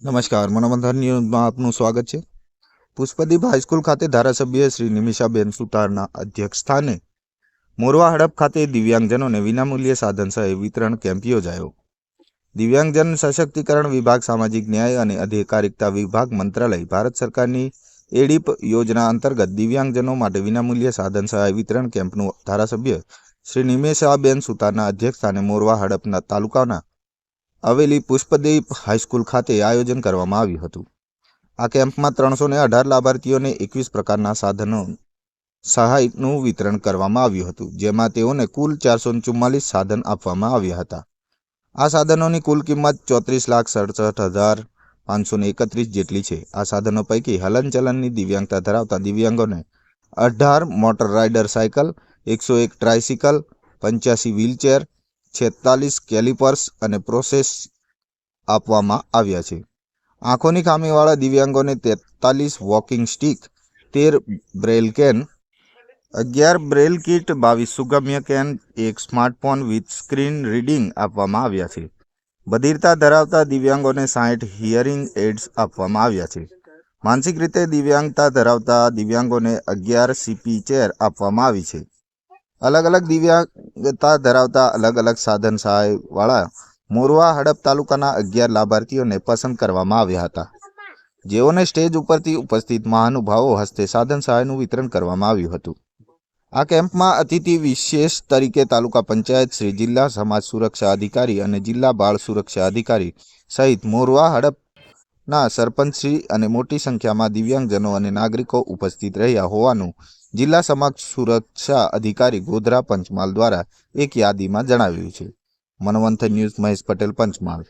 નમસ્કાર, મનોમંથન ન્યૂઝમાં આપનું સ્વાગત છે। પુષ્પદીપ હાઈસ્કૂલ ખાતે ધારાસભ્ય શ્રી નિમિષાબેન સુતારના અધ્યક્ષસ્થાને મોરવા હડપ ખાતે દિવ્યાંગજનોને વિનામૂલ્યે સાધન સહાય વિતરણ કેમ્પ યોજાયો। દિવ્યાંગજન સશક્તિકરણ વિભાગ, સામાજિક ન્યાય અને અધિકારિતા વિભાગ, મંત્રાલય, ભારત સરકારની એડીપ યોજના અંતર્ગત દિવ્યાંગજનો માટે વિનામૂલ્યે સાધન સહાય વિતરણ કેમ્પનું ધારાસભ્ય શ્રી નિમિષાબેન સુતારના અધ્યક્ષસ્થાને મોરવા હડપના તાલુકાના આવેલી પુષ્પદીપ હાઈસ્કૂલ ખાતે આયોજન કરવામાં આવ્યું હતું। આ કેમ્પમાં 318 લાભાર્થીઓને 21 પ્રકારના સાધનો સહાયનું વિતરણ કરવામાં આવ્યું હતું, જેમાં તેઓને કુલ 444 સાધન આપવામાં આવ્યા હતા। આ સાધનોની કુલ કિંમત 34,67,531 જેટલી છે। આ સાધનો પૈકી હલનચલનની દિવ્યાંગતા ધરાવતા દિવ્યાંગોને 18 motor rider cycle, 101 tricycle, 85 wheelchair, 46 calipers અને પ્રોસેસ આપવામાં આવ્યા છે। આંખોની ખામીવાળા દિવ્યાંગોને 43 walking stick, 13 Braille can, 11 Braille kit, 22 Sugamya can, 1 smartphone with screen reading આપવામાં આવ્યા છે। બધિરતા ધરાવતા દિવ્યાંગોને 60 હિયરિંગ એડ્સ આપવામાં આવ્યા છે। માનસિક રીતે દિવ્યાંગતા ધરાવતા દિવ્યાંગોને 11 સીપી ચેર આપવામાં આવી છે। અલગ અલગ દિવ્યાંગતા ધરાવતા અલગ અલગ સાધન સહાયવાળા મોરવા હડપ તાલુકાના 11 લાભાર્થીઓને પસંદ કરવામાં આવ્યા હતા, જેઓને સ્ટેજ ઉપરથી ઉપસ્થિત મહાનુભાવો હસ્તે સાધન સહાયનું વિતરણ કરવામાં આવ્યું હતું। આ કેમ્પમાં અતિથિ વિશેષ તરીકે તાલુકા પંચાયત શ્રી, જિલ્લા સમાજ સુરક્ષા અધિકારી અને જિલ્લા બાળ સુરક્ષા અધિકારી સહિત મોરવા હડપના સરપંચશ્રી અને મોટી સંખ્યામાં દિવ્યાંગજનો અને નાગરિકો ઉપસ્થિત રહ્યા હોવાનું જિલ્લા સમાજ સુરક્ષા અધિકારી ગોધરા પંચમહાલ દ્વારા એક યાદીમાં જણાવ્યું છે। મનોમંથન ન્યૂઝ, મહેશ પટેલ, પંચમહાલ।